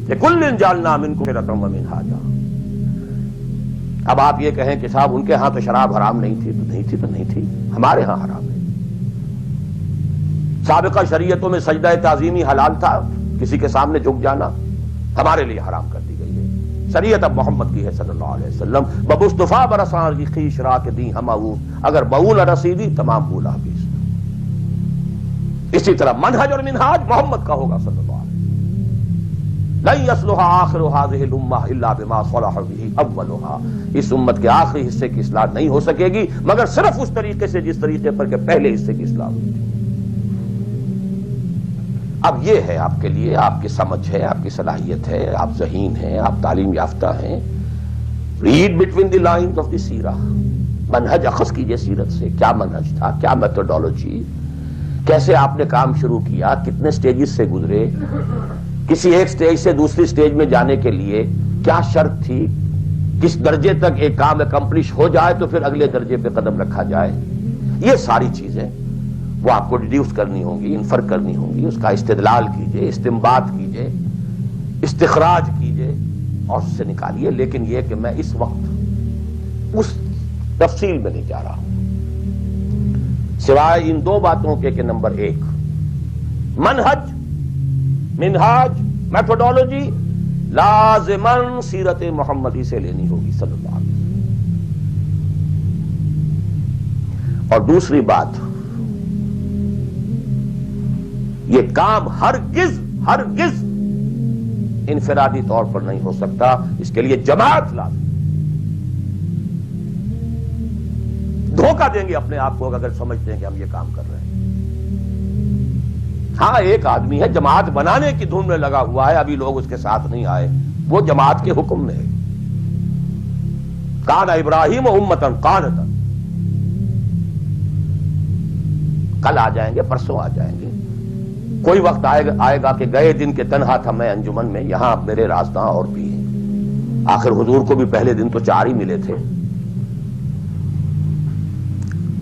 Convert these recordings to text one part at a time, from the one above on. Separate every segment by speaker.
Speaker 1: لِكُلٍّ جَعَلْنَا مِنكُمْ شِرَةً وَمِنْهَاجًا۔ اب آپ یہ کہیں کہ صاحب ان کے ہاں تو شراب حرام نہیں تھی، تو نہیں تھی تو نہیں تھی، ہمارے ہاں حرام ہے۔ سابقہ شریعتوں میں سجدہ تعظیمی حلال تھا، کسی کے سامنے جھک جانا، ہمارے لیے حرام کر دی گئی ہے۔ شریعت اب محمد کی ہے صلی اللہ علیہ وسلم۔ بمصطفیٰ برساں کی خیش را کے دی ہم اگر بہو نہ رسیدی تمام بھولا حدیث۔ اسی طرح منہج اور منہاج محمد کا ہوگا صلی اللہ علیہ وسلم۔ لن يصلح آخر هذه الامہ الا بما صلح به اولها۔ اس امت کے آخری حصے کی اصلاح نہیں ہو سکے گی مگر صرف اس طریقے سے جس طریقے پر کہ پہلے حصے کی اصلاح ہوئی تھی۔ اب یہ ہے آپ کے لیے، آپ کی سمجھ ہے، آپ کی صلاحیت ہے، آپ ذہین ہیں، آپ تعلیم یافتہ ہیں۔ Read between the lines of the Seerah, منہج اخذ کیجئے سیرت سے، کیا منہج تھا، کیا میتھڈولوجی، کیسے آپ نے کام شروع کیا، کتنے سٹیجز سے گزرے، کسی ایک سٹیج سے دوسری سٹیج میں جانے کے لیے کیا شرط تھی، کس درجے تک ایک کام اکمپلش ہو جائے تو پھر اگلے درجے پہ قدم رکھا جائے، یہ ساری چیزیں وہ آپ کو ڈیڈیوس کرنی ہوں گی، انفر کرنی ہوں گی، اس کا استدلال کیجئے، استنباط کیجئے، استخراج کیجئے اور اس سے نکالیے۔ لیکن یہ کہ میں اس وقت اس تفصیل میں نہیں جا رہا ہوں، سوائے ان دو باتوں کے کہ نمبر ایک، منہج، منہاج، میتھڈولوجی لازماً سیرت محمدی سے لینی ہوگی صلی اللہ علیہ وسلم۔ اور دوسری بات، یہ کام ہرگز انفرادی طور پر نہیں ہو سکتا، اس کے لیے جماعت لازم۔ دھوکہ دیں گے اپنے آپ کو اگر سمجھتے ہیں کہ ہم یہ کام کر رہے ہیں۔ ہاں ایک آدمی ہے جماعت بنانے کی دھن میں لگا ہوا ہے، ابھی لوگ اس کے ساتھ نہیں آئے، وہ جماعت کے حکم میں ہے۔ کان ابراہیم امتاً قانتا، کل آ جائیں گے، پرسوں آ جائیں گے، کوئی وقت آئے گا کہ گئے دن کے تنہا تھا میں انجمن میں، یہاں اب میرے راستہ اور بھی ہیں۔ آخر حضور کو بھی پہلے دن تو 4 ہی ملے تھے،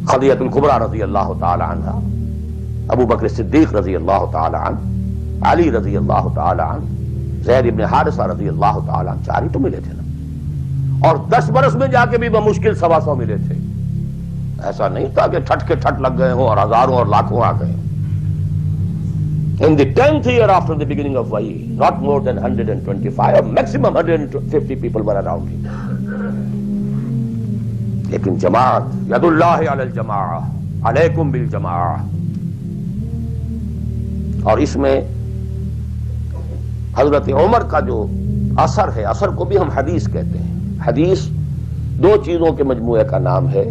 Speaker 1: خدیجہ الکبریٰ رضی اللہ تعالی عنہ، ابو بکر صدیق رضی اللہ تعالی عنہ، علی رضی اللہ تعالی عنہ، زید بن حارثہ رضی اللہ تعالی عنہ، 4 ہی تو ملے تھے نا۔ اور 10 برس میں جا کے بھی بمشکل 125 ملے تھے، ایسا نہیں تھا کہ ٹھٹ کے ٹھٹ لگ گئے ہوں اور ہزاروں اور لاکھوں آ گئے۔ In the 10th year after the beginning of wahi, not more than 125 or maximum 150 people were around him. لیکن جماعت، ید اللہ علی الجماعہ، علیکم بالجماعہ۔ اور اس میں حضرت عمر کا جو اثر ہے، اثر کو بھی ہم حدیث کہتے ہیں۔ حدیث 2 چیزوں کے مجموعے کا نام ہے،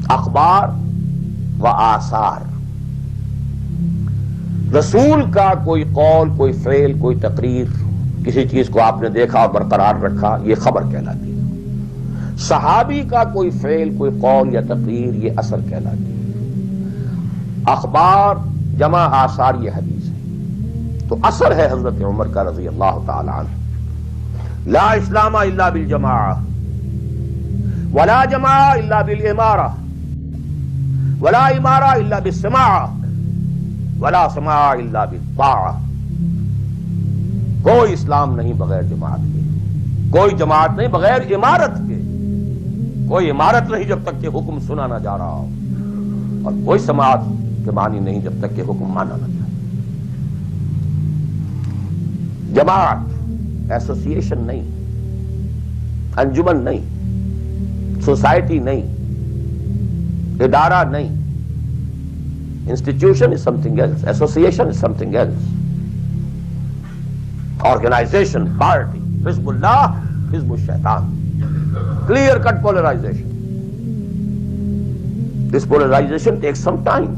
Speaker 1: اخبار و آثار۔ رسول کا کوئی قول، کوئی فعل، کوئی تقریر، کسی چیز کو آپ نے دیکھا اور برقرار رکھا، یہ خبر کہلاتی ہے۔ صحابی کا کوئی فعل، کوئی قول یا تقریر، یہ اثر کہلاتی ہے۔ اخبار جمع آثار یہ حدیث ہے۔ تو اثر ہے حضرت عمر کا رضی اللہ تعالی عنہ، لا اسلام الا بالجماعہ، ولا جماعہ الا بالامارہ، ولا امارہ الا بالسماعہ، ولا سماع الا بالطاعہ۔ کوئی اسلام نہیں بغیر جماعت کے، کوئی جماعت نہیں بغیر امارت کے، کوئی امارت نہیں جب تک کہ حکم سنا نہ جا رہا ہو، اور کوئی سماعت کے معنی نہیں جب تک کہ حکم مانا نہ جائے۔ جماعت ایسوسیشن نہیں، انجمن نہیں، سوسائٹی نہیں، ادارہ نہیں۔ Institution is something else. Association is something else. Organization, party, Hizbullah, Hizbul Shaitan. Clear cut polarization. This polarization takes some time.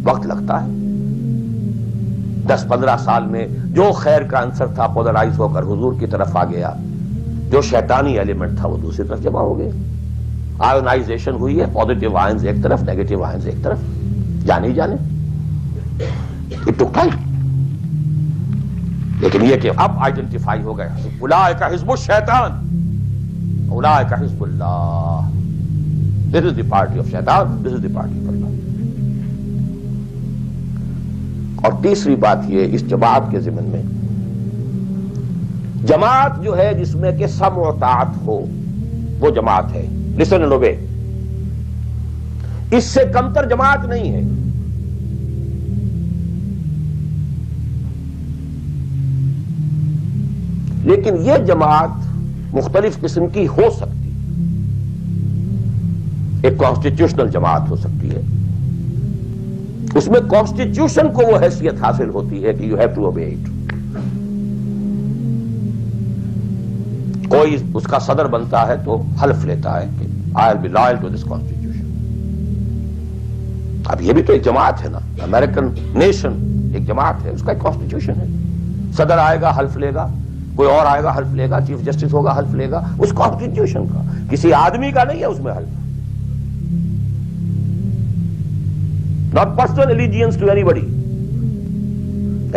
Speaker 1: وقت لگتا ہے۔ 10-15 سال میں جو خیر کا عنصر تھا پولرائز ہو کر حضور کی طرف آ گیا، جو شیطانی ایلیمنٹ تھا وہ دوسری طرف جمع ہو گیا۔ آئونائزیشن ہوئی ہے، پازیٹیو آئنز ایک طرف، نیگیٹو آئنز ایک طرف، جانے ہی جانے۔ It took time. لیکن یہ کہ اب آئیڈینٹیفائی ہو گیا، اولئک حزب الشیطان، اولئک حزب اللہ۔ This is the party of شیطان، this is the party of اللہ۔ اور تیسری بات یہ اس جماعت کے ضمن میں جماعت جو ہے جس میں کہ سمع و طاعت ہو وہ جماعت ہے. Listen and obey. اس سے کمتر جماعت نہیں ہے. لیکن یہ جماعت مختلف قسم کی ہو سکتی ہے. ایک کانسٹیٹیوشنل جماعت ہو سکتی ہے. اس میں کانسٹیٹیوشن کو وہ حیثیت حاصل ہوتی ہے کہ you have to obey it. کوئی اس کا صدر بنتا ہے تو حلف لیتا ہے کہ I will be loyal to this constitution. اب یہ بھی تو ایک جماعت ہے نا. امریکن نیشن ایک جماعت ہے, اس کا ایک کانسٹیٹیوشن ہے. صدر آئے گا حلف لے گا, کوئی اور آئے گا حلف لے گا, چیف جسٹس ہوگا حلف لے گا. اس کانسٹیٹیوشن کا, کسی آدمی کا نہیں ہے اس میں حلف. Not personal allegiance to anybody.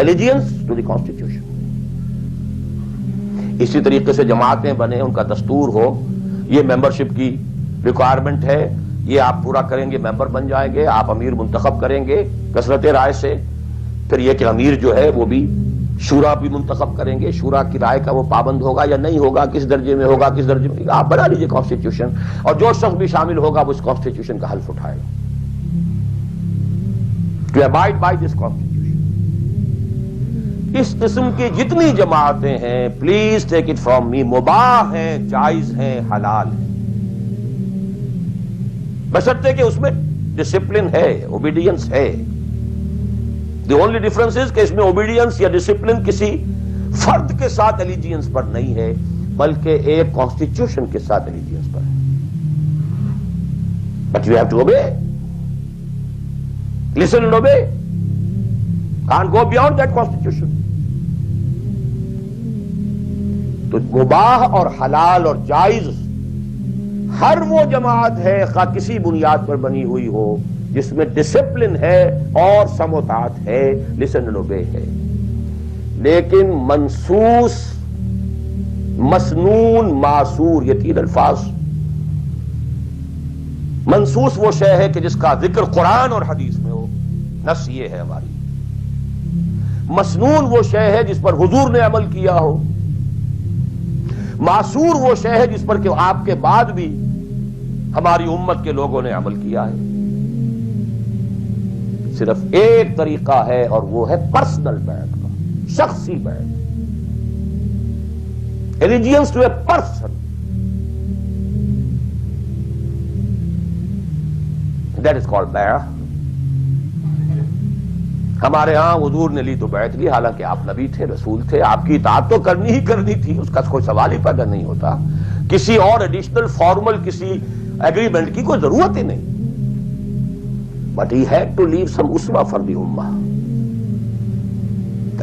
Speaker 1: Allegiance to the Constitution. اسی طریقے سے جماعتیں بنے, ان کا دستور ہو, یہ ممبرشپ کی ریکوائرمنٹ ہے, یہ آپ پورا کریں گے ممبر بن جائیں گے, آپ امیر منتخب کریں گے کثرت رائے سے. پھر یہ کہ امیر جو ہے وہ بھی شورا بھی منتخب کریں گے, شورا کی رائے کا وہ پابند ہوگا یا نہیں ہوگا, کس درجے میں ہوگا کس درجے میں. آپ بنا لیجیے کانسٹیٹیوشن, اور جو شخص بھی شامل ہوگا وہ اس کانسٹیٹیوشن کا حلف اٹھائے گا. To abide by this constitution. اس قسم کی جتنی جماعتیں ہیں, please take it from me, مباح ہیں, جائز ہیں, حلال ہیں, بشرطے کہ اس میں ڈسپلن ہے, اوبیڈینس ہے. دی اونلی ڈفرنس از کہ اس میں اوبیڈینس یا ڈسپلن کسی فرد کے ساتھ الیجینس پر نہیں ہے, بلکہ ایک کانسٹیٹیوشن کے ساتھ الیجینس پر ہے. But you have to obey. Listen and obey. Can't go beyond that constitution. تو مباح اور حلال اور جائز ہر وہ جماعت ہے, خواہ کسی بنیاد پر بنی ہوئی ہو, جس میں ڈسپلن ہے اور سمع و طاعت ہے, listen and obey ہے. لیکن منصوص, مسنون, معصور, یہ تین الفاظ. منصوص وہ شے ہے کہ جس کا ذکر قرآن اور حدیث میں ہو, نص یہ ہے ہماری. مسنون وہ شے ہے جس پر حضور نے عمل کیا ہو. معصور وہ شے ہے جس پر کہ آپ کے بعد بھی ہماری امت کے لوگوں نے عمل کیا ہے. صرف ایک طریقہ ہے اور وہ ہے پرسنل بیعت کا, شخصی بیعت. allegiance to a person. That is called بیعت. ہمارے ہاں حضور نے لی تو بیعت لی, حالانکہ آپ نبی تھے, رسول تھے, آپ کی اطاعت تو کرنی ہی کرنی تھی, اس کا کوئی سوال ہی پیدا نہیں ہوتا. کسی اور ایڈیشنل فارمل کسی ایگریمنٹ کی کوئی ضرورت ہی نہیں. But he had to leave some uswa for the ummah.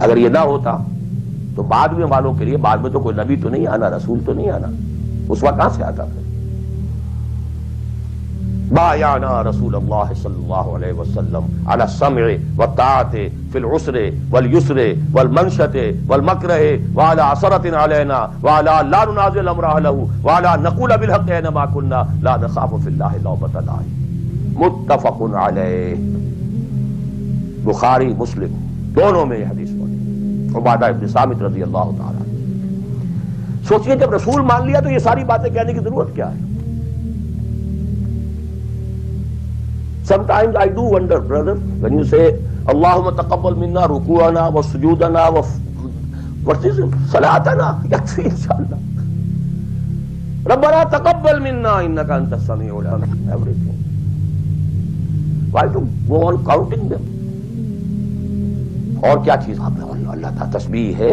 Speaker 1: اگر یہ نہ ہوتا تو بعد میں والوں کے لیے, بعد میں تو کوئی نبی تو نہیں آنا, رسول تو نہیں آنا, اسوہ کہاں سے آتا پھر. بايعنا رسول اللہ صلی اللہ علیہ وسلم على السمع والطاعة في العسر واليسر والمنشط والمكره وعلى عثرة علينا وعلى لا ننازل الامر اهله وعلى نقول بالحق اينما كنا لا نخاف في الله لومة لائم. متفق علیہ. بخاری مسلم دونوں میں یہ حدیث موجود. عبادہ ابن صامت رضی اللہ تعالیٰ. سوچئے جب رسول مان لیا تو یہ ساری باتیں کہنے کی ضرورت کیا ہے. Sometimes I do wonder, brother, when you say Allahumma taqabbal minna ruku'ana wa sujudana wa what is it? Salatana, yakfi inshallah. Rabbana taqabbal minna innaka antas sami'ul alim. Everything. Why to go on counting them? اور کیا چیز آپ نے اللہ تعالیٰ تسبیح ہے,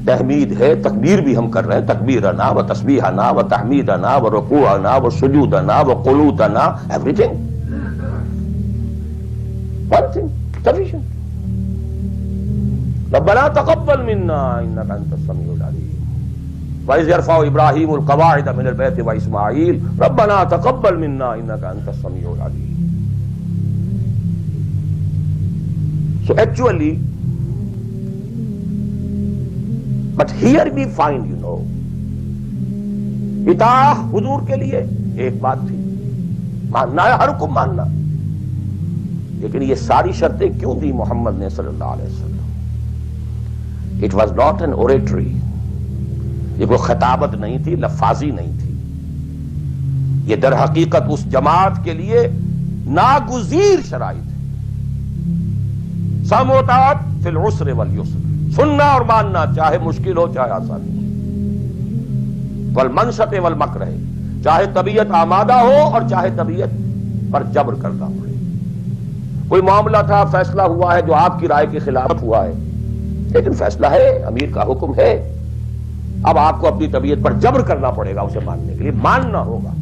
Speaker 1: تحمید ہے, تکبیر بھی ہم کر رہے ہیں, تکبیرنا و تسبیحنا و تحمیدنا و رکوعنا و سجودنا و قنوتنا, everything. One thing, sufficient. ربنا تقبل منا انك انت السميع العليم وإذ يرفع إبراهيم القواعد من البيت وإسماعيل ربنا تقبل منا انك انت السميع العليم. So actually, but here we find, you know, اطاعت حضور کے لیے ایک بات تھی, ماننا ہے, ہر کو ماننا. لیکن یہ ساری شرطیں کیوں دی محمد نے صلی اللہ علیہ وسلم. It was not an oratory. یہ کوئی خطابت نہیں تھی، لفاظی نہیں تھی، یہ در حقیقت اس جماعت کے لیے ناگزیر شرائط ہے. سمع و طاعت فی العسر والیسر، سننا اور ماننا چاہے مشکل ہو چاہے آسان ہو، والمنشط والمکرہ، چاہے طبیعت آمادہ ہو اور چاہے طبیعت پر جبر کرنا پڑے. کوئی معاملہ تھا، فیصلہ ہوا ہے جو آپ کی رائے کے خلاف ہوا ہے، لیکن فیصلہ ہے، امیر کا حکم ہے، اب آپ کو اپنی طبیعت پر جبر کرنا پڑے گا اسے ماننے کے لیے، ماننا ہوگا.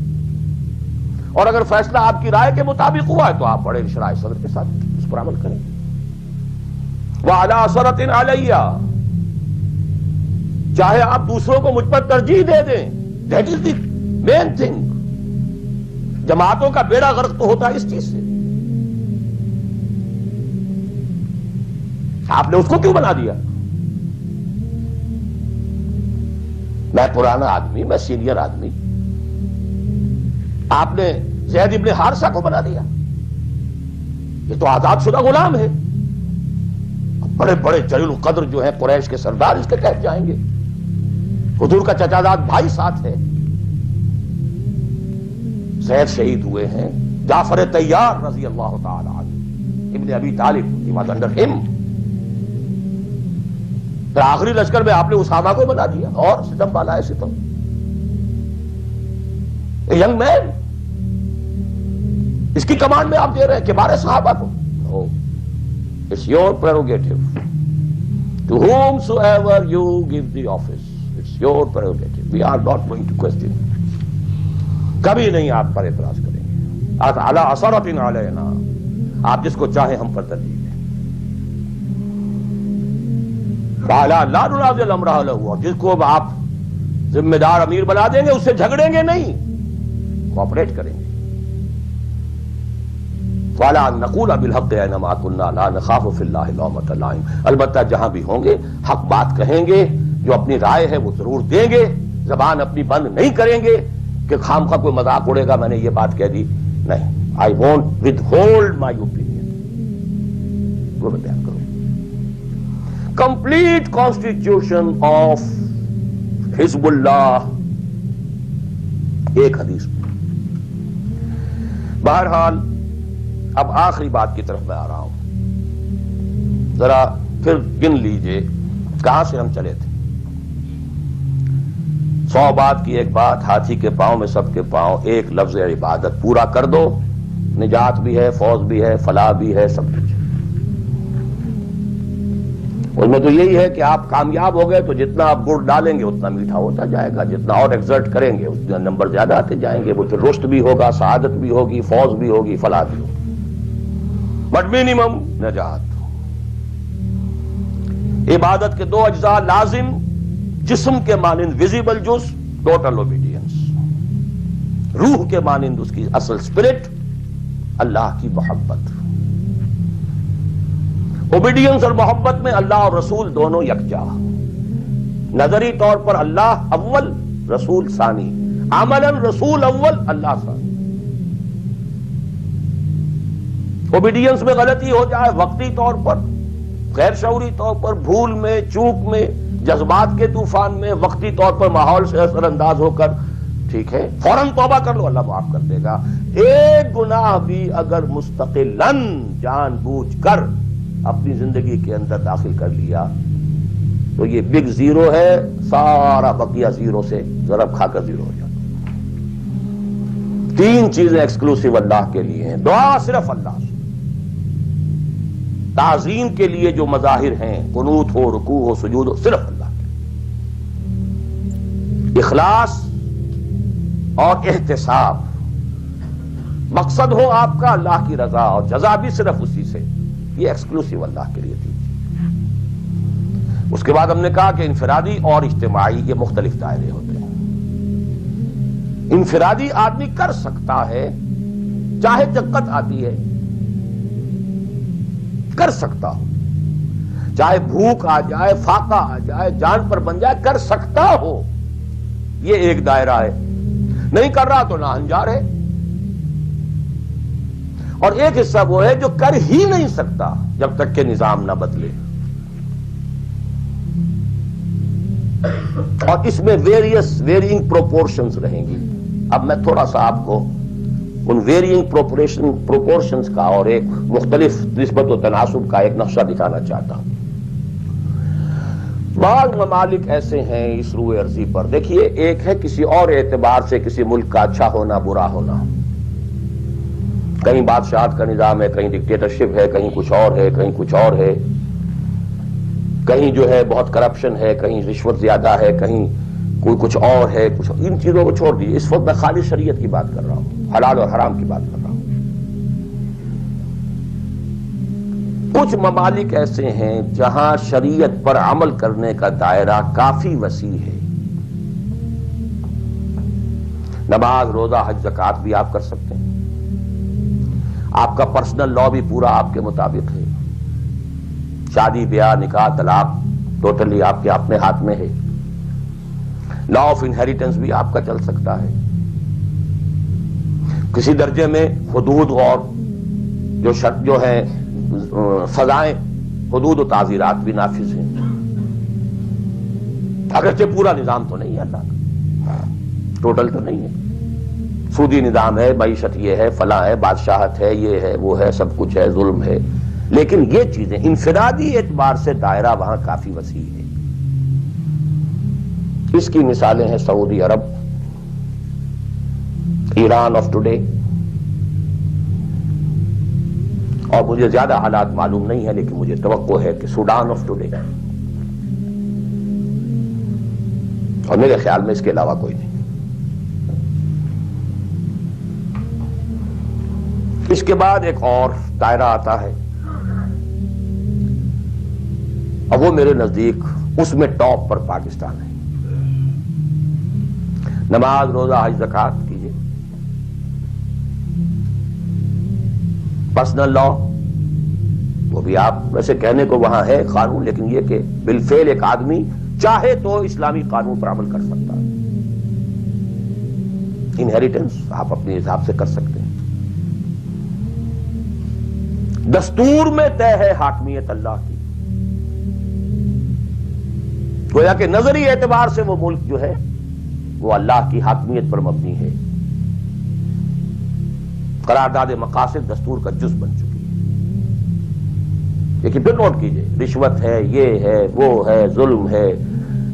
Speaker 1: اور اگر فیصلہ آپ کی رائے کے مطابق ہوا ہے تو آپ بڑے شرح صدر کے ساتھ اس پر عمل کریں. وَعَلَىٰ أَثَرَةٍ عَلَيَّ، چاہے آپ دوسروں کو مجھ پر ترجیح دے دیں، that is the main thing. جماعتوں کا بیڑا غرق تو ہوتا ہے اس چیز سے. آپ نے اس کو کیوں بنا دیا؟ میں پرانا آدمی، میں سینئر آدمی، آپ نے زید ابن حارثہ کو بنا دیا. یہ تو آزاد شدہ غلام ہے. بڑے بڑے جلیل القدر جو ہیں قریش کے سردار اس کے تحت جائیں گے. حضور کا چچا زاد بھائی ساتھ ہے. زید شہید ہوئے ہیں، جعفر طیار رضی اللہ تعالی عنہ، ابن ابی طالب، he was under him. پھر آخری لشکر میں آپ نے اسامہ کو بنا دیا، اور ستم والا ہے ستم. ینگ مین، اس کی کمانڈ میں آپ دے رہے ہیں کبار صحابہ کو. No. It's your prerogative. To whomsoever you give the office, it's your prerogative. We are not going to question. کبھی نہیں آپ پر اعتراض کریں گے. عَلَىٰ أَثَرَةٍ عَلَيْنَا، آپ جس کو چاہیں ہم پر ترجیح دیں. وَعَلَىٰ لَا نُنَازِعُ الْأَمْرَ لَهُ، اور جس کو آپ ذمہ دار امیر بنا دیں گے اس سے جھگڑیں گے نہیں، کوآپریٹ کریں گے. وَعَلَىٰ أَن نَّقُولَ بِالْحَقِّ أَيْنَمَا كُنَّا لَا نَخَافُ فِي اللَّهِ لَوْمَةَ لَائِمٍ، البتہ جہاں بھی ہوں گے حق بات کہیں گے، جو اپنی رائے ہے وہ ضرور دیں گے، زبان اپنی بند نہیں کریں گے کہ خام خواہ کوئی مذاق اڑے گا میں نے یہ بات کہہ دی. نہیں، I won't withhold my opinion. وہ میں بیان کروں. Complete constitution of حزب اللہ، ایک حدیث میں. بہرحال اب آخری بات کی طرف میں آ رہا ہوں. ذرا پھر گن لیجئے کہاں سے ہم چلے تھے. 100 بات کی ایک بات، ہاتھی کے پاؤں میں سب کے پاؤں، ایک لفظ عبادت پورا کر دو، نجات بھی ہے، فوز بھی ہے، فلاح بھی ہے، سب کچھ. اس میں تو یہی ہے کہ آپ کامیاب ہو گئے تو جتنا آپ گڑ ڈالیں گے اتنا میٹھا ہوتا جائے گا، جتنا اور ایکزرٹ کریں گے اتنا نمبر زیادہ آتے جائیں گے. وہ پھر رشد بھی ہوگا، سعادت بھی ہوگی، فوز بھی ہوگی، فلاح بھی ہوگی، بٹ منیمم نجات. عبادت کے 2 اجزاء لازم، جسم کے مانند ویزیبل جز، ٹوٹل اوبیڈینس. روح کے مانند اس کی اصل اسپرٹ، اللہ کی محبت. اوبیڈینس اور محبت میں اللہ اور رسول دونوں یکجا. نظری طور پر اللہ اول، رسول ثانی. عملاً رسول اول، اللہ ثانی. اوبیڈینس میں غلطی ہو جائے وقتی طور پر، غیر شعوری طور پر، بھول میں، چوک میں، جذبات کے طوفان میں، وقتی طور پر ماحول سے اثر انداز ہو کر، ٹھیک ہے، فوراً توبہ کر لو، اللہ معاف کر دے گا. ایک گناہ بھی اگر مستقلاً جان بوجھ کر اپنی زندگی کے اندر داخل کر لیا تو یہ بگ زیرو ہے، سارا بقیہ زیرو سے ضرب کھا کر زیرو ہو جاتا. 3 چیزیں ایکسکلوسیو اللہ کے لیے ہیں. دعا صرف اللہ سے، تعظیم کے لیے جو مظاہر ہیں، قنوت ہو، رکوع ہو، سجود ہو، صرف اللہ کے. اخلاص اور احتساب، مقصد ہو آپ کا اللہ کی رضا اور جزا بھی صرف اسی سے، یہ ایکسکلوسیو اللہ کے لیے تھی. اس کے بعد ہم نے کہا کہ انفرادی اور اجتماعی یہ مختلف دائرے ہوتے ہیں. انفرادی آدمی کر سکتا ہے، چاہے دقت آتی ہے کر سکتا ہو، چاہے بھوک آ جائے، فاقہ آ جائے، جان پر بن جائے، کر سکتا ہو. یہ ایک دائرہ ہے. نہیں کر رہا تو ناہنجار ہے. اور ایک حصہ وہ ہے جو کر ہی نہیں سکتا جب تک کہ نظام نہ بدلے. اور اس میں ویریئنگ پروپورشنز رہیں گی. اب میں تھوڑا سا آپ کو ان ویریئنگ پروپورشنز کا اور ایک مختلف نسبت و تناسب کا ایک نقشہ دکھانا چاہتا ہوں. بعض ممالک ایسے ہیں اس روئے ارضی پر، دیکھیے ایک ہے کسی اور اعتبار سے کسی ملک کا اچھا ہونا برا ہونا. کہیں بادشاہت کا نظام ہے، کہیں ڈکٹیٹرشپ ہے، کہیں کچھ اور ہے، کہیں کچھ اور ہے، کہیں جو ہے بہت کرپشن ہے، کہیں رشوت زیادہ ہے، کہیں کوئی کچھ اور ہے. کچھ ان چیزوں کو چھوڑ دیجیے، اس وقت میں خالی شریعت کی بات کر رہا ہوں، حلال اور حرام کی بات کر رہا ہوں. کچھ ممالک ایسے ہیں جہاں شریعت پر عمل کرنے کا دائرہ کافی وسیع ہے. نماز، روزہ، حج، زکوٰۃ بھی آپ کر سکتے ہیں. آپ کا پرسنل لا بھی پورا آپ کے مطابق ہے. شادی، بیاہ، نکاح، طلاق ٹوٹلی آپ کے اپنے ہاتھ میں ہے. لا آف انہیریٹنس بھی آپ کا چل سکتا ہے. کسی درجے میں حدود اور جو ہے سزائیں، حدود و تعزیرات بھی نافذ ہیں. اگرچہ پورا نظام تو نہیں ہے اللہ کا، ٹوٹل تو نہیں ہے. سودی نظام ہے، معیشت یہ ہے، فلاں ہے، بادشاہت ہے، یہ ہے، وہ ہے، سب کچھ ہے، ظلم ہے. لیکن یہ چیزیں انفرادی اعتبار سے دائرہ وہاں کافی وسیع ہے. اس کی مثالیں ہیں سعودی عرب، ایران آف ٹوڈے، اور مجھے زیادہ حالات معلوم نہیں ہے لیکن مجھے توقع ہے کہ سوڈان آف ٹوڈے، اور میرے خیال میں اس کے علاوہ کوئی نہیں. اس کے بعد ایک اور دائرہ آتا ہے، اور وہ میرے نزدیک اس میں ٹاپ پر پاکستان ہے. نماز، روزہ، حج، زکوٰۃ کیجیے. پرسنل لا وہ بھی آپ ویسے کہنے کو وہاں ہے قانون، لیکن یہ کہ بالفعل ایک آدمی چاہے تو اسلامی قانون پر عمل کر سکتا ہے. انہیریٹنس آپ اپنے حساب سے کر سکتے ہیں. دستور میں طے ہے حاکمیت اللہ کی. گویا کہ نظری اعتبار سے وہ ملک جو ہے وہ اللہ کی حاکمیت پر مبنی ہے. قرارداد مقاصد دستور کا جز بن چکی ہے. لیکن پھر نوٹ کیجئے، رشوت ہے، یہ ہے، وہ ہے، ظلم ہے،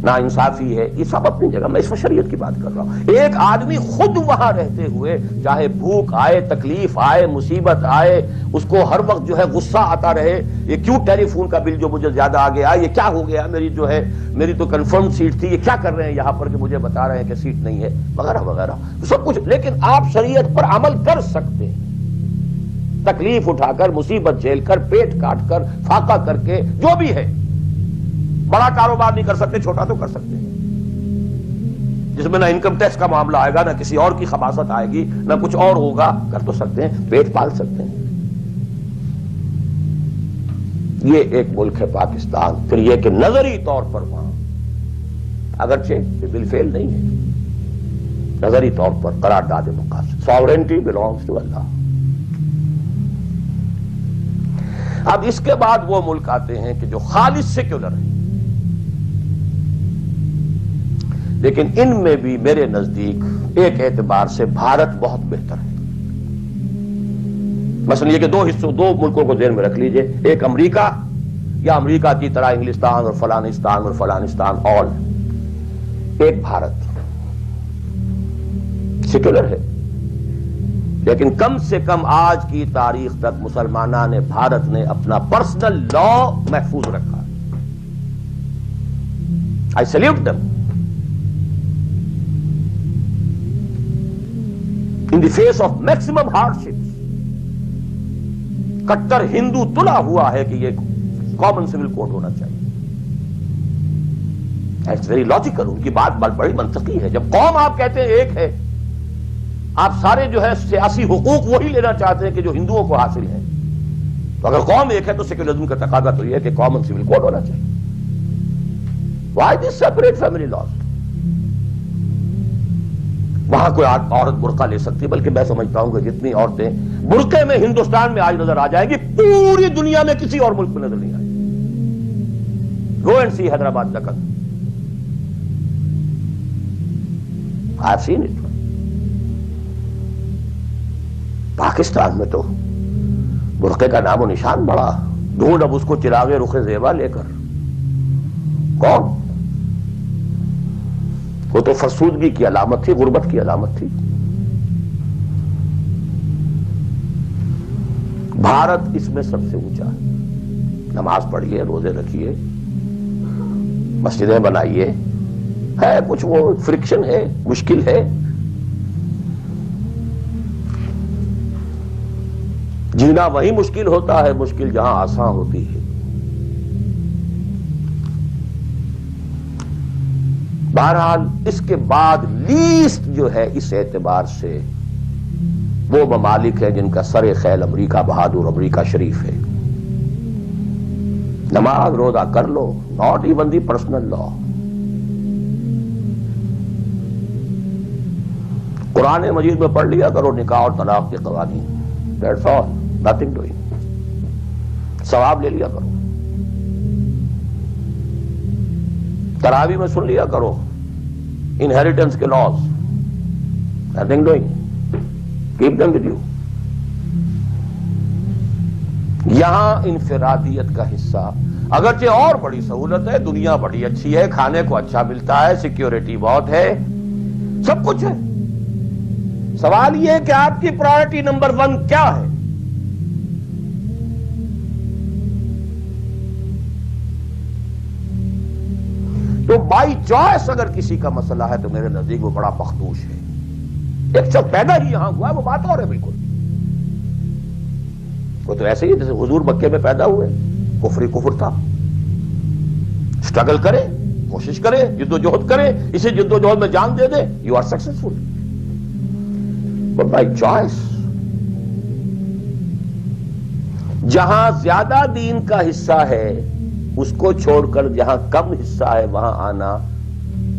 Speaker 1: ناانصافی ہے، یہ سب اپنی جگہ. میں اس وقت شریعت کی بات کر رہا ہوں. ایک آدمی خود وہاں رہتے ہوئے چاہے بھوک آئے، تکلیف آئے، مصیبت آئے، اس کو ہر وقت جو ہے غصہ آتا رہے، یہ کیوں ٹیلی فون کا بل جو مجھے زیادہ آ گیا، یہ کیا ہو گیا، میری تو کنفرم سیٹ تھی، یہ کیا کر رہے ہیں یہاں پر کہ مجھے بتا رہے ہیں کہ سیٹ نہیں ہے، وغیرہ وغیرہ سب کچھ. لیکن آپ شریعت پر عمل کر سکتے ہیں، تکلیف اٹھا کر، مصیبت جھیل کر، پیٹ کاٹ کر، فاقہ کر کے، جو بھی ہے. بڑا کاروبار نہیں کر سکتے، چھوٹا تو کر سکتے ہیں، جس میں نہ انکم ٹیکس کا معاملہ آئے گا، نہ کسی اور کی خباثت آئے گی، نہ کچھ اور ہوگا. کر تو سکتے ہیں، پیٹ پال سکتے ہیں. یہ ایک ملک ہے پاکستان. پھر یہ کہ نظری طور پر وہاں اگرچہ بالفعل نہیں ہے، نظری طور پر قرارداد مقاصد، ساورنٹی بلانگز ٹو اللہ. اب اس کے بعد وہ ملک آتے ہیں کہ جو خالص سیکولر ہیں، لیکن ان میں بھی میرے نزدیک ایک اعتبار سے بھارت بہت بہتر ہے. مثلا یہ کہ دو ملکوں کو ذہن میں رکھ لیجئے، ایک امریکہ، یا امریکہ کی طرح انگلستان اور فلانستان اور فلانستان، آل. ایک بھارت سیکولر ہے، لیکن کم سے کم آج کی تاریخ تک مسلمانان بھارت نے اپنا پرسنل لا محفوظ رکھا. I salute them. In the face of maximum hardships. کٹر ہندو تلا ہوا ہے کہ یہ کامن سول کوڈ ہونا چاہیے. It's very logical. ان کی بات بڑی منطقی ہے. جب قوم آپ کہتے ہیں ایک ہے، آپ سارے جو ہے سیاسی حقوق وہی لینا چاہتے ہیں کہ جو ہندوؤں کو حاصل ہے، تو اگر قوم ایک ہے تو سیکولرزم کا تقاضا تو یہ ہے کہ کامن سول کوڈ ہونا چاہیے. Why this separate family laws? وہاں کوئی عورت برقع لے سکتی ہے، بلکہ میں سمجھتا ہوں کہ جتنی عورتیں برقعے میں ہندوستان میں آج نظر آ جائیں گی، پوری دنیا میں کسی اور ملک میں نظر نہیں آئے. Go and see Hyderabad Deccan. I have seen it. Pakistan میں تو برقعے کا نام و نشان بڑا. ڈھونڈ اب اس کو چراغ رخ زیبا لے کر. کون؟ وہ تو فرسودگی کی علامت تھی، غربت کی علامت تھی. بھارت اس میں سب سے اونچا ہے. نماز پڑھیے، روزے رکھیے، مسجدیں بنائیے. ہے کچھ وہ فرکشن ہے، مشکل ہے. جینا وہی مشکل ہوتا ہے، مشکل جہاں آسان ہوتی ہے. بہرحال اس کے بعد لیسٹ جو ہے اس اعتبار سے وہ ممالک ہیں جن کا سر خیل امریکہ بہادر امریکہ شریف ہے. نماز روزہ کر لو، ناٹ ایون دی پرسنل لا. قرآن مجید میں پڑھ لیا کرو نکاح اور طلاق کے قوانین. That's all, nothing doing. ثواب لے لیا کرو. تراویح میں سن لیا کرو انہیریٹنس کے laws. Nothing doing. Keep them with you. یہاں انفرادیت کا حصہ اگرچہ اور بڑی سہولت ہے، دنیا بڑی اچھی ہے، کھانے کو اچھا ملتا ہے، سیکیورٹی بہت ہے، سب کچھ ہے. سوال یہ ہے کہ آپ کی پرائرٹی نمبر 1 کیا ہے؟ تو بائی چوائس اگر کسی کا مسئلہ ہے تو میرے نزدیک وہ بڑا مخدوش ہے. ایک شخص پیدا ہی یہاں ہوا ہے، وہ بات اور ہے بالکل. وہ تو ایسے ہی جیسے حضور مکے میں پیدا ہوئے، کفر ہی کفر تھا. اسٹرگل کرے، کوشش کرے، جد و جہد کرے، اسے جد و جہد میں جان دے دے، you are successful. But by choice جہاں زیادہ دین کا حصہ ہے اس کو چھوڑ کر جہاں کم حصہ ہے وہاں آنا.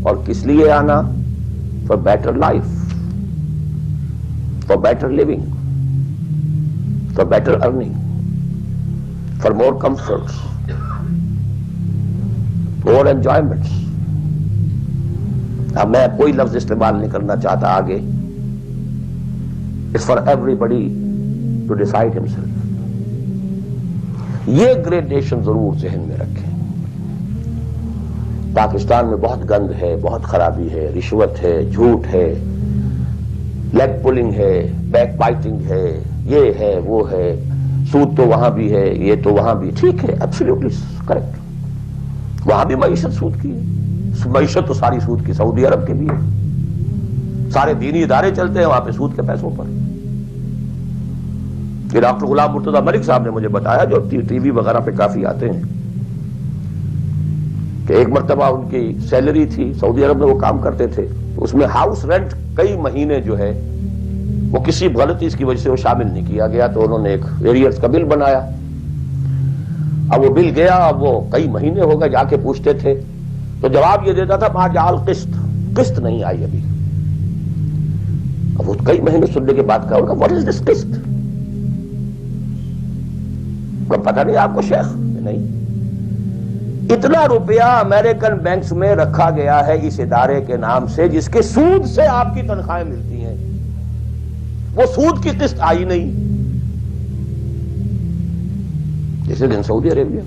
Speaker 1: اور کس لیے آنا؟ For better life, for better living, for better earning, for more comforts, more enjoyments. اب میں کوئی لفظ استعمال نہیں کرنا چاہتا آگے. It's for everybody to decide himself. یہ گریڈیشن ضرور ذہن میں رکھیں. پاکستان میں بہت گند ہے، بہت خرابی ہے، رشوت ہے، جھوٹ ہے، لیگ پولنگ ہے، بیک بائٹنگ ہے، یہ ہے وہ ہے، سود تو وہاں بھی ہے، یہ تو وہاں بھی. ٹھیک ہے، ایبسلیوٹلی کریکٹ. وہاں بھی معیشت سود کی ہے. معیشت تو ساری سود کی. سعودی عرب کے بھی ہے. سارے دینی ادارے چلتے ہیں وہاں پہ سود کے پیسوں پر. یہ ڈاکٹر غلام مرتضی ملک صاحب نے مجھے بتایا، جو ٹی وی وغیرہ پہ کافی آتے ہیں، کہ ایک مرتبہ ان کی سیلری تھی، سعودی عرب میں وہ کام کرتے تھے، اس میں ہاؤس رینٹ کئی مہینے جو ہے وہ کسی غلطی کی وجہ سے وہ شامل نہیں کیا گیا، تو انہوں نے ایک ایریئرز کا بل بنایا. اب وہ بل گیا، اب وہ کئی مہینے ہو گئے، جا کے پوچھتے تھے تو جواب یہ دیتا تھا ما جعل قسط نہیں آئی ابھی. اب وہ کئی مہینے سننے کے بعد کہا واٹ از دس قسط؟ پتہ نہیں آپ کو شیخ؟ نہیں. اتنا روپیہ امریکن بینکس میں رکھا گیا ہے اس ادارے کے نام سے جس کے سود سے آپ کی تنخواہیں ملتی ہیں، وہ سود کی قسط آئی نہیں. جیسے دن سعودی عربیہ.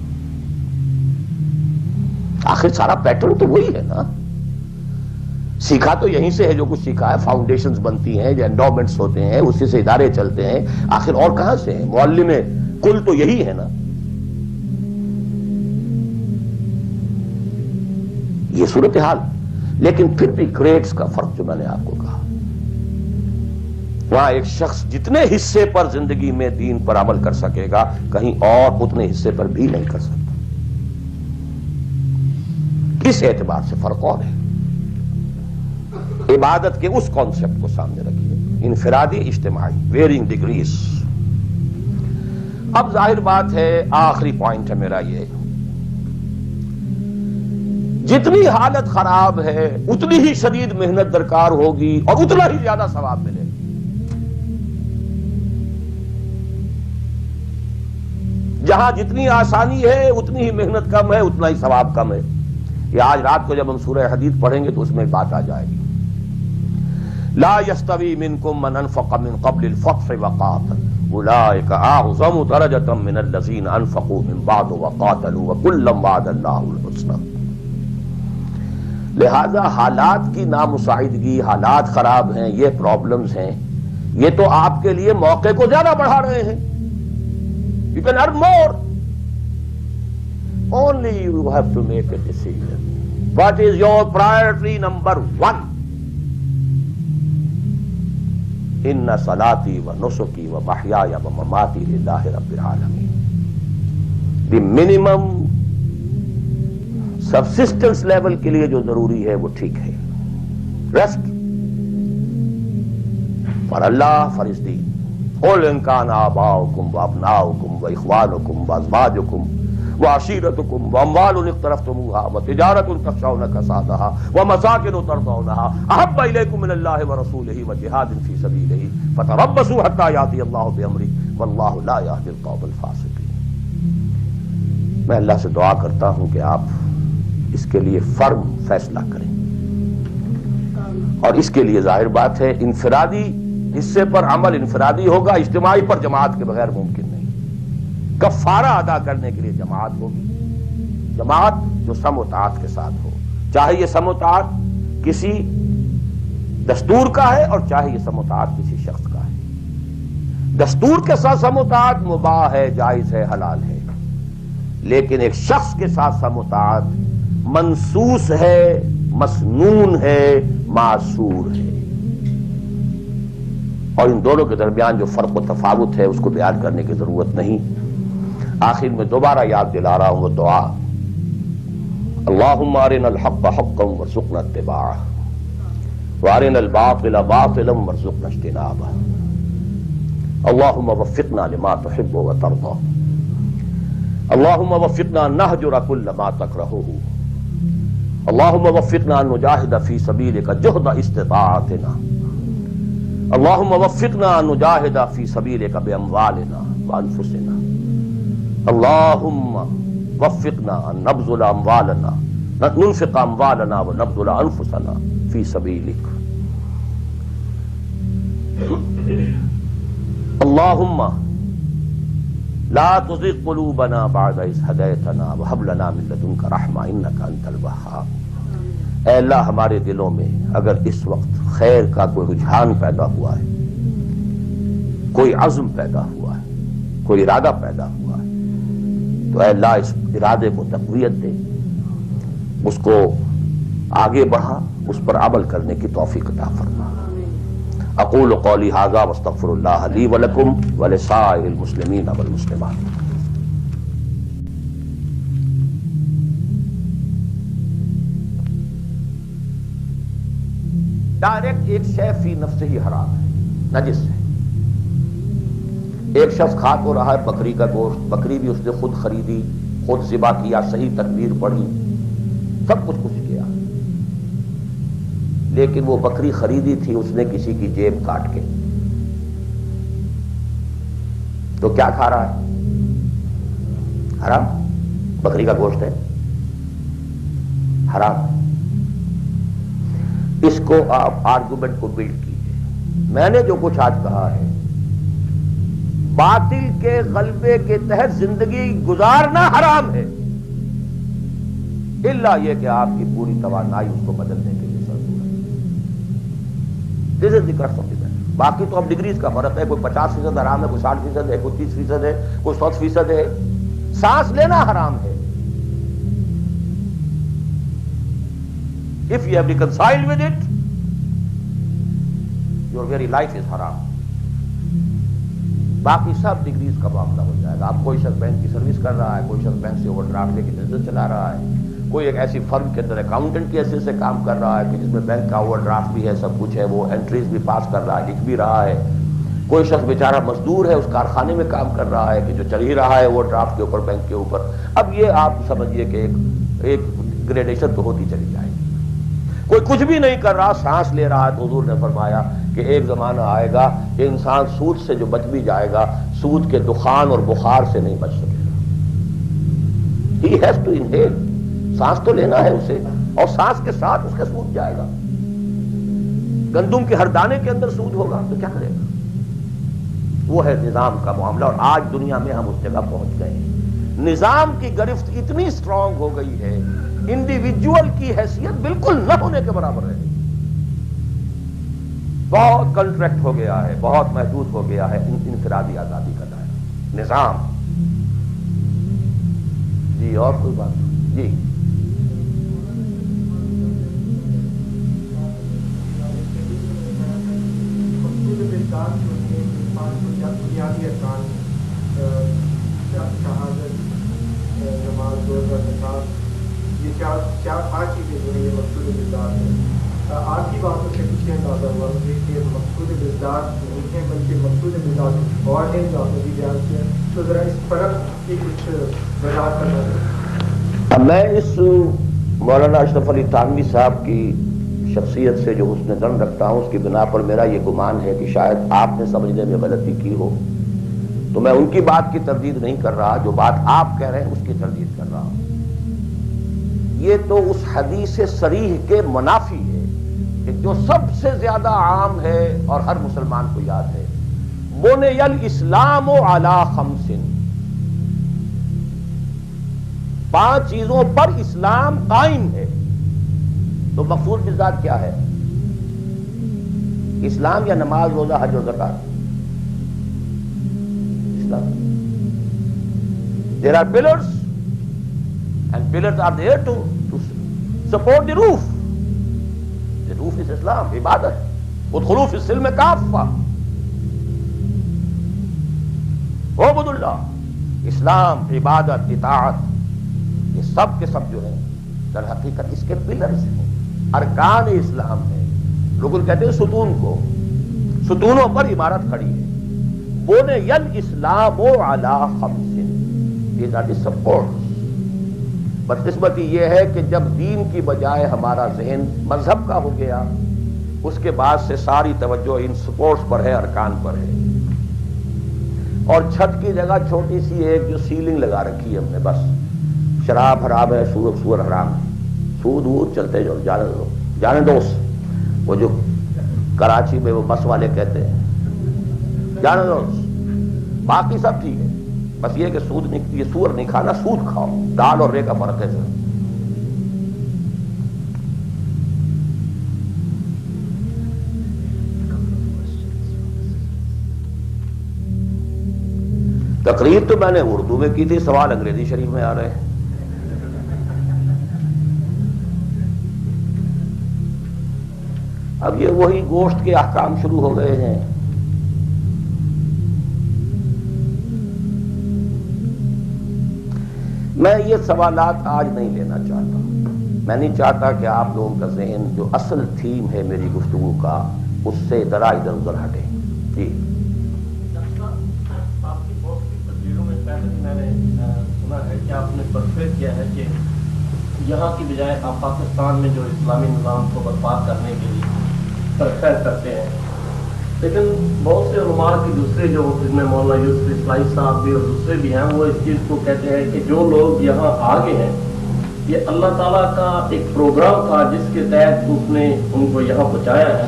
Speaker 1: آخر سارا پیٹرن تو وہی ہے نا. سیکھا تو یہیں سے ہے جو کچھ سیکھا ہے. فاؤنڈیشنز بنتی ہیں، جو انڈومنٹس ہوتے ہیں، اسی سے ادارے چلتے ہیں. آخر اور کہاں سے ہیں؟ معلم کل تو یہی ہے نا. یہ صورتحال. لیکن پھر بھی گریڈز کا فرق جو میں نے آپ کو کہا، وہاں ایک شخص جتنے حصے پر زندگی میں دین پر عمل کر سکے گا کہیں اور اتنے حصے پر بھی نہیں کر سکتا. اس اعتبار سے فرق اور ہے. عبادت کے اس کانسیپٹ کو سامنے رکھیے، انفرادی اجتماعی، ویئرنگ ڈگریز. اب ظاہر بات ہے، آخری پوائنٹ ہے میرا یہ، جتنی حالت خراب ہے اتنی ہی شدید محنت درکار ہوگی اور اتنا ہی زیادہ ثواب ملے گا. جہاں جتنی آسانی ہے اتنی ہی محنت کم ہے، اتنا ہی ثواب کم ہے. یہ آج رات کو جب ہم سورہ حدید پڑھیں گے تو اس میں بات آ جائے گی. لا یستوی منکم من انفق من قبل الفتح وقاتل اولئک اعظم درجۃ من الذین انفقوا من بعد وقاتلوا وکلا وعد اللہ الحسنی. لہذا حالات کی نامساعدگی، حالات خراب ہیں، یہ پرابلمز ہیں، یہ تو آپ کے لیے موقع کو زیادہ بڑھا رہے ہیں. You can earn more. Only you have to make a decision. What is your priority number 1? Inna salati wa nusuki wa mahyaya wa mamati lillahi rabbil alamin. The minimum subsistence level کے لیے جو ضروری ہے وہ ٹھیک ہے. Rest for Allah, for His deen. قل ان كان آباؤكم وأبناؤكم وإخوانكم وأزواجكم وعشيرتكم وأموال اقترفتموها وتجارة تخشون كسادها ومساكن ترضونها أحب إليكم من الله ورسوله وجهاد في سبيله فتربصوا حتى يأتي الله بأمره والله لا يهدي القوم الفاسقين. میں اللہ سے دعا کرتا ہوں کہ آپ اس کے لیے فرم فیصلہ کریں، اور اس کے لیے ظاہر بات ہے انفرادی حصے پر عمل انفرادی ہوگا، اجتماعی پر جماعت کے بغیر ممکن نہیں. کفارہ ادا کرنے کے لیے جماعت ہوگی، جماعت جو سم و طاعت کے ساتھ ہو، چاہے یہ سم و طاعت کسی دستور کا ہے اور چاہے یہ سم و طاعت کسی شخص کا ہے. دستور کے ساتھ سم و طاعت مباح ہے، جائز ہے، حلال ہے، لیکن ایک شخص کے ساتھ سم و طاعت منسوس ہے، مسنون ہے، معصور ہے. اور ان دونوں کے درمیان جو فرق و تفاوت ہے اس کو بیان کرنے کی ضرورت نہیں. آخر میں دوبارہ یاد دلا رہا ہوں وہ دعا، اللہم ارنا الحق حقا وارزقنا اتباعہ وارنا الباطل باطلا وارزقنا اجتنابہ. اللہم وفقنا لما تحب وترضى. اللہم وفقنا نہجر کل ما تکرہہ. اللہم وفقنا نجاہد فی سبیلک جہد استطاعتنا. اللہم وفقنا نجاہد فی سبیلک باموالنا وانفسنا. اللہم وفقنا نبذل اموالنا ننفق اموالنا ونبذل انفسنا فی سبیلک. اللہم لا تزغ قلوبنا بعد اذ ہدیتنا وہب لنا من لدنک رحمہ انک انت الوہاب. اے اللہ ہمارے دلوں میں اگر اس وقت خیر کا کوئی رجحان پیدا ہوا ہے، کوئی عزم پیدا ہوا ہے، کوئی ارادہ پیدا ہوا ہے، تو اے اللہ اس ارادے کو تقویت دے، اس کو آگے بڑھا، اس پر عمل کرنے کی توفیق عطا فرما. اقول قولی ھذا واستغفر اللہ لی ولکم ولسائر المسلمین والمسلمات. ڈائریکٹ ایک شے فی نفسہ ہی حرام ہے، نجس ہے. ایک شخص کھا تو رہا ہے بکری کا گوشت، بکری بھی اس نے خود خریدی، خود ذبح کیا، صحیح تکبیر پڑھی، سب کچھ کیا، لیکن وہ بکری خریدی تھی اس نے کسی کی جیب کاٹ کے، تو کیا کھا رہا ہے؟ حرام. بکری کا گوشت ہے، حرام. اس کو آپ آرگومنٹ کو بلڈ کیجئے. میں نے جو کچھ آج کہا ہے، باطل کے غلبے کے تحت زندگی گزارنا حرام ہے، الا یہ کہ آپ کی پوری توانائی اس کو بدلنے کے لیے ضرورت ہے. دس از دی کرکس آف دی میٹر. باقی تو اب ڈگریز کا فرق ہے، کوئی 50% حرام ہے، کوئی 60% ہے، کوئی 30% ہے، کوئی 100% ہے. سانس لینا حرام ہے. If you have reconciled with it, your very life is haram. باقی سب ڈگریز کا معاملہ ہو جائے گا. آپ کوئی شخص بینک کی سروس کر رہا ہے، کوئی شخص بینک سے اوور ڈرافٹ لے کے بزنس چلا رہا ہے، کوئی ایک ایسی فرم کے اندر اکاؤنٹنٹ کی حیثیت سے کام کر رہا ہے کہ جس میں بینک کا اوور ڈرافٹ بھی ہے، سب کچھ ہے، وہ انٹریز بھی پاس کر رہا ہے، لکھ بھی رہا ہے. کوئی شخص بیچارہ مزدور ہے، اس کارخانے میں کام کر رہا ہے کہ جو چل ہی رہا ہے وہ ڈرافٹ کے اوپر، بینک کے اوپر. اب یہ آپ سمجھیے کہ ایک گریڈیشن تو ہوتی چلی جائے گی. کوئی کچھ بھی نہیں کر رہا، سانس لے رہا ہے، تو حضور نے فرمایا کہ ایک زمانہ آئے گا کہ انسان سود سے جو بچ بھی جائے گا، سود کے دخان اور بخار سے نہیں بچ سکے گا. He has to inhale. سانس تو لینا ہے اسے، اور سانس کے ساتھ اس کا سود جائے گا. گندم کے ہر دانے کے اندر سود ہوگا تو کیا کرے گا؟ وہ ہے نظام کا معاملہ، اور آج دنیا میں ہم اس جگہ پہنچ گئے ہیں۔ نظام کی گرفت اتنی سٹرونگ ہو گئی ہے، انڈیویجول کی حیثیت بالکل نہ ہونے کے برابر ہے۔ بہت کنٹریکٹ ہو گیا ہے، بہت محدود ہو گیا ہے انفرادی آزادی کا دائرہ، نظام۔ جی اور کوئی بات؟ جی
Speaker 2: بنیادی ارکان شہادت، نماز، روزہ، زکات، یہ چار پانچ چیزیں جو ہیں یہ مقصود بزداد ہے۔ آپ کی باتوں سے کچھ اندازہ ہوا مجھے کہ مقصود بزداد نہیں ہے بلکہ مقصود بزداد اور ہے جو آپ نے بھی بیان کیا، تو ذرا اس فرق کی کچھ وضاحت کرنا چاہیے۔
Speaker 1: میں اس مولانا اشرف علی تھانوی صاحب کی شخصیت سے جو حسن ظن رکھتا ہوں، اس کی بنا پر میرا یہ گمان ہے کہ شاید آپ نے سمجھنے میں غلطی کی ہو، تو میں ان کی بات کی تردید نہیں کر رہا، جو بات آپ کہہ رہے ہیں اس کی تردید کر رہا ہوں۔ یہ تو اس حدیث صریح کے منافی ہے کہ جو سب سے زیادہ عام ہے اور ہر مسلمان کو یاد ہے، بنی الاسلام علی خمس، 5 چیزوں پر اسلام قائم ہے۔ تو مقصود بزداد کیا ہے؟ اسلام یا نماز، روزہ، حج و زکات؟ اسلام۔ There are pillars and pillars are there to support the roof. The roof is Islam، عبادت۔ ادخلوا فی السلم کافہ، اعبدوا اللہ۔ اسلام، عبادت، اطاعت، یہ سب کے سب جو ہیں در حقیقت اس کے پلرز ہیں، ارکان اسلام ہے۔ لوگ کہتے ہیں ستون کو، ستونوں پر عمارت کھڑی ہے۔ بنی الاسلام علی خمس، these are the supports۔ بدقسمتی یہ ہے کہ جب دین کی بجائے ہمارا ذہن مذہب کا ہو گیا، اس کے بعد سے ساری توجہ ان سپورٹس پر ہے، ارکان پر ہے، اور چھت کی جگہ چھوٹی سی ایک جو سیلنگ لگا رکھی ہے ہم نے، بس شراب حرام ہے، سور حرام ہے، سود وود چلتے جو جانے دوست، وہ جو کراچی میں وہ بس والے کہتے ہیں جانے دوست، باقی سب ٹھیک ہے، بس یہ کہ سود نہیں، یہ سور نہیں کھانا، سود کھاؤ۔ دال اور رے کا فرق ہے سر۔ تقریر تو میں نے اردو میں کی تھی، سوال انگریزی شریف میں آ رہے ہیں۔ اب یہ وہی گوشت کے احکام شروع ہو گئے ہیں۔ میں یہ سوالات آج نہیں لینا چاہتا، میں نہیں چاہتا کہ آپ لوگوں کا ذہن جو اصل تھیم ہے میری گفتگو کا اس سے ذرا ادھر ادھر ہٹے۔ جی
Speaker 3: آپ کی بہت سی تقریروں میں پہلے میں نے سنا ہے کہ آپ نے پرفیکٹ کیا ہے کہ یہاں کی بجائے آپ پاکستان میں جو اسلامی نظام کو برپا کرنے کے لیے پرفیکٹ کرتے ہیں، لیکن بہت سے علماء کی دوسرے جو جن میں مولانا یوسف اصلاحی صاحب بھی اور دوسرے بھی ہیں، وہ اس چیز کو کہتے ہیں کہ جو لوگ یہاں آگے ہیں یہ اللہ تعالیٰ کا ایک پروگرام تھا جس کے تحت اس نے ان کو یہاں پہنچایا ہے،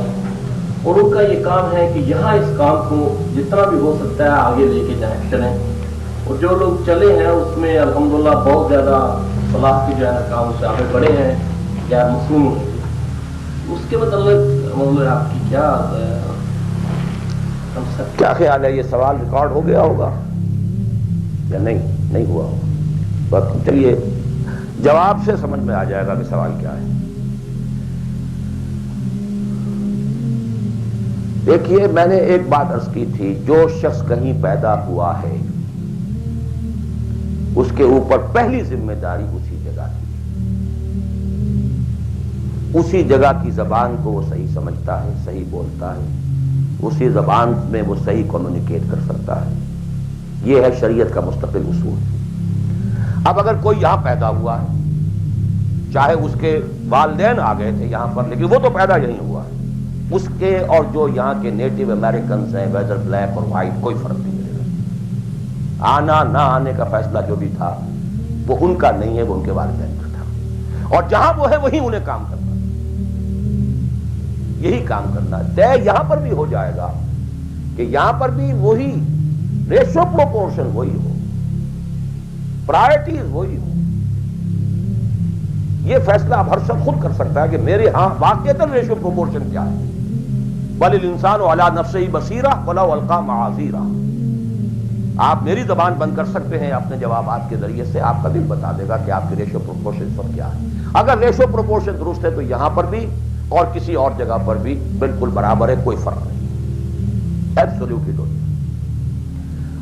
Speaker 3: اور ان کا یہ کام ہے کہ یہاں اس کام کو جتنا بھی ہو سکتا ہے آگے لے کے جائیں چلیں، اور جو لوگ چلے ہیں اس میں الحمدللہ بہت زیادہ صلاح کی جو ہے کام سے آگے بڑھے ہیں غیر مسلم ہیں۔ اس کے مطلب آپ کی
Speaker 1: کیا خیال ہے؟ یہ سوال ریکارڈ ہو گیا ہوگا یا نہیں ہوا ہوگا؟ چلیے جواب سے سمجھ میں آ جائے گا کہ سوال کیا ہے۔ دیکھیے میں نے ایک بات عرض کی تھی، جو شخص کہیں پیدا ہوا ہے اس کے اوپر پہلی ذمہ داری اسی جگہ کی، اسی جگہ کی زبان کو وہ صحیح سمجھتا ہے، صحیح بولتا ہے، اسی زبان میں وہ صحیح کمیونیکیٹ کر سکتا ہے۔ یہ ہے شریعت کا مستقل اصول۔ اب اگر کوئی یہاں پیدا ہوا ہے، چاہے اس کے والدین آ گئے تھے یہاں پر لیکن وہ تو پیدا یہیں ہوا ہے، اس کے اور جو یہاں کے نیٹو امریکنز ہیں ویدر بلیک اور وائٹ کوئی فرق نہیں ملے گا۔ آنا نہ آنے کا فیصلہ جو بھی تھا وہ ان کا نہیں ہے، وہ ان کے والدین کا تھا، اور جہاں وہ ہے وہیں انہیں کام کرنا۔ یہی کام کرنا ہے. طے یہاں پر بھی ہو جائے گا کہ یہاں پر بھی وہی ریشو پروپورشن وہی ہو, پرائرٹیز وہی ہو. یہ فیصلہ اب ہر شخص خود کر سکتا ہے کہ میرے ہاں واقعتاً ریشو پروپورشن کیا ہے. بل الانسان علی نفسہ بصیرہ ولو القی معاذیرہ. آپ میری زبان بند کر سکتے ہیں اپنے جوابات کے ذریعے سے, آپ کا دل بتا دے گا کہ آپ کی ریشو پروپورشن پر کیا ہے. اگر ریشو پروپورشن درست ہے تو یہاں پر بھی اور کسی اور جگہ پر بھی بالکل برابر ہے, کوئی فرق نہیں. Absolutely don't.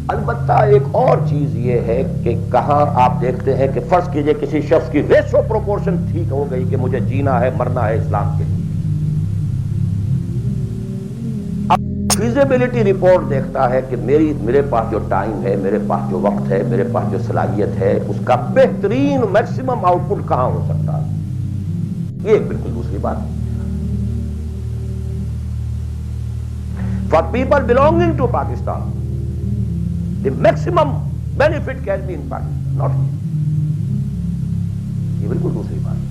Speaker 1: البتہ ایک اور چیز یہ ہے کہ کہاں آپ دیکھتے ہیں کہ فرض کیجئے کسی شخص کی ریشو پروپورشن ٹھیک ہو گئی کہ مجھے جینا ہے مرنا ہے اسلام کے لیے. فیزیبلٹی رپورٹ دیکھتا ہے کہ میرے پاس جو ٹائم ہے, میرے پاس جو وقت ہے, میرے پاس جو صلاحیت ہے, اس کا بہترین میکسیمم آؤٹ پٹ کہاں ہو سکتا ہے. یہ ایک بالکل دوسری بات ہے. For people belonging to Pakistan, the maximum benefit can be in Pakistan, not here. یہ بالکل دوسری بات ہے.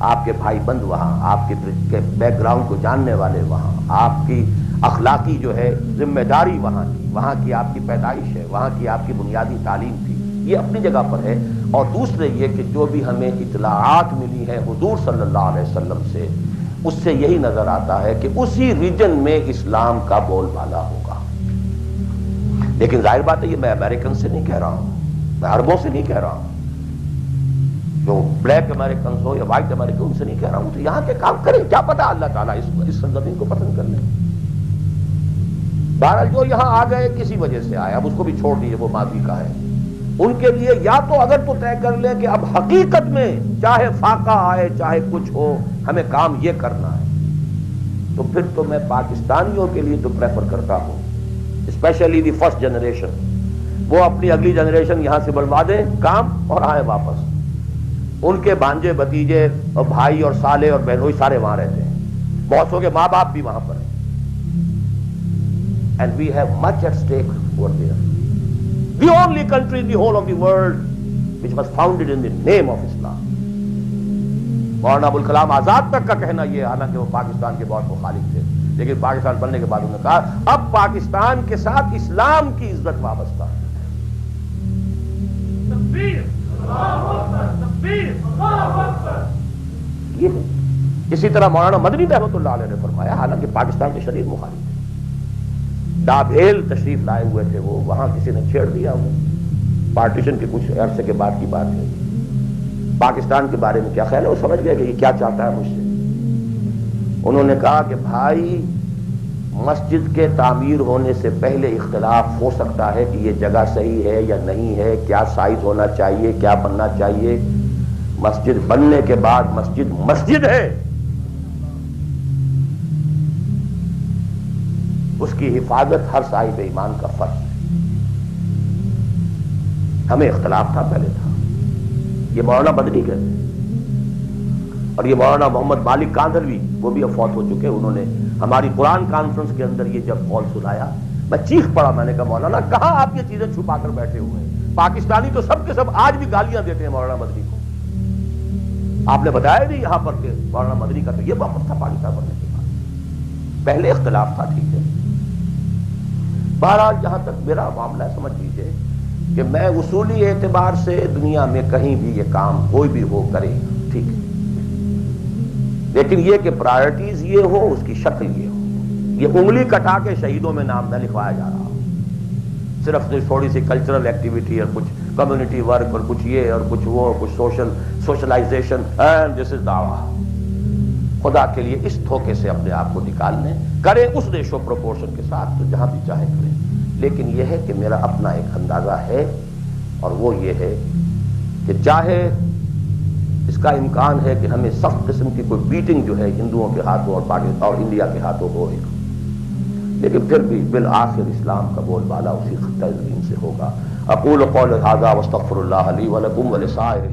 Speaker 1: آپ کے بھائی بند وہاں, آپ کے بیک گراؤنڈ کو جاننے والے وہاں, آپ کی اخلاقی جو ہے ذمہ داری وہاں کی آپ کی پیدائش ہے, وہاں کی آپ کی بنیادی تعلیم تھی, یہ اپنی جگہ پر ہے. اور دوسرے یہ کہ جو بھی ہمیں اطلاعات ملی ہیں حضور صلی اللہ علیہ وسلم سے, اس سے یہی نظر آتا ہے کہ اسی ریجن میں اسلام کا بول بالا ہوگا. لیکن ظاہر بات ہے یہ میں امریکن سے نہیں کہہ رہا ہوں, میں عربوں سے نہیں کہہ رہا ہوں, جو بلیک امریکنز ہو یا وائٹ امریکن ان سے نہیں کہہ رہا ہوں. تو یہاں کے کام کریں, کیا پتا اللہ تعالیٰ اس زمین کو پسند کر لیں. بہرحال جو یہاں آ گئے کسی وجہ سے آئے, اب اس کو بھی چھوڑ دیجیے, وہ ماضی کا ہے. ان کے لیے یا تو اگر تو طے کر لیں کہ اب حقیقت میں چاہے فاقہ آئے چاہے کچھ ہو ہمیں کام یہ کرنا ہے, تو پھر تو میں پاکستانیوں کے لیے تو پریفر کرتا ہوں, اسپیشلی دی فرسٹ جنریشن, وہ اپنی اگلی جنریشن یہاں سے بلوا دیں کام اور آئے واپس. ان کے بھانجے بھتیجے اور بھائی اور سالے اور بہنوئی سارے وہاں رہتے ہیں, بہت سو کے ماں باپ بھی وہاں پر ہیں. And we have much at stake over there. The only country in the whole of the world which was founded in the name of Islam. Maulana Abul Kalam Azad تک کا کہنا یہ, حالانکہ وہ پاکستان کے بہت مخالف تھے, لیکن پاکستان بننے کے بعد انہوں نے کہا اب پاکستان کے ساتھ اسلام کی عزت وابستہ ہے. تکبیر, اللہ اکبر, تکبیر, اللہ اکبر. یہ اسی طرح مولانا مدنی رحمۃ اللہ علیہ نے فرمایا, حالانکہ پاکستان کے شدید مخالف تھے, ڈابھیل تشریف لائے ہوئے تھے وہ, وہاں کسی نے چھیڑ دیا, وہ پارٹیشن کے کچھ عرصے کے بعد کی بات ہے. پاکستان کے بارے میں کیا خیال ہے, وہ سمجھ گئے کہ یہ کیا چاہتا ہے مجھ سے. انہوں نے کہا کہ بھائی مسجد کے تعمیر ہونے سے پہلے اختلاف ہو سکتا ہے کہ یہ جگہ صحیح ہے یا نہیں ہے, کیا سائز ہونا چاہیے, کیا بننا چاہیے. مسجد بننے کے بعد مسجد مسجد ہے, اس کی حفاظت ہر صاحب ایمان کا فرض ہے. ہمیں اختلاف تھا, پہلے تھا. یہ مولانا مدنی کہتے ہیں, اور یہ مولانا محمد مالک کاندھلوی, وہ بھی اب فوت ہو چکے, انہوں نے ہماری قرآن کانفرنس کے اندر یہ جب قول سنایا, میں چیخ پڑا, میں نے کہا مولانا کہاں آپ یہ چیزیں چھپا کر بیٹھے ہوئے ہیں. پاکستانی تو سب کے سب آج بھی گالیاں دیتے ہیں مولانا مدنی کو. آپ نے بتایا نہیں یہاں پر کہ مولانا مدنی کا تو یہ وقت تھا پاکستان بننے کے بعد, پہلے اختلاف تھا, ٹھیک ہے. بہرحال جہاں تک میرا معاملہ ہے, سمجھ لیجیے کہ میں اصولی اعتبار سے دنیا میں کہیں بھی یہ کام کوئی بھی ہو کرے, ٹھیک ہے, لیکن یہ کہ پرائرٹیز یہ ہو, اس کی شکل یہ ہو. یہ انگلی کٹا کے شہیدوں میں نام نہ لکھوایا جا رہا, صرف تھوڑی سی کلچرل ایکٹیویٹی اور کچھ کمیونٹی ورک اور کچھ یہ اور کچھ وہ, کچھ سوشلائزیشن, اینڈ دس از دعویٰ. خدا کے لیے اس دھوکے سے اپنے آپ کو نکال لیں, کریں اس ریشو پروپورشن کے ساتھ تو جہاں بھی چاہے کریں. لیکن یہ ہے کہ میرا اپنا ایک اندازہ ہے, اور وہ یہ ہے کہ چاہے اس کا امکان ہے کہ ہمیں سخت قسم کی کوئی بیٹنگ جو ہے ہندوؤں کے ہاتھوں اور پاکستان اور انڈیا کے ہاتھوں ہوئے, لیکن پھر بھی بالآخر اسلام کا بول بالا اسی خطہ زمین سے ہوگا. اقول قول ھذا واستغفر اللہ لی ولکم ولسائر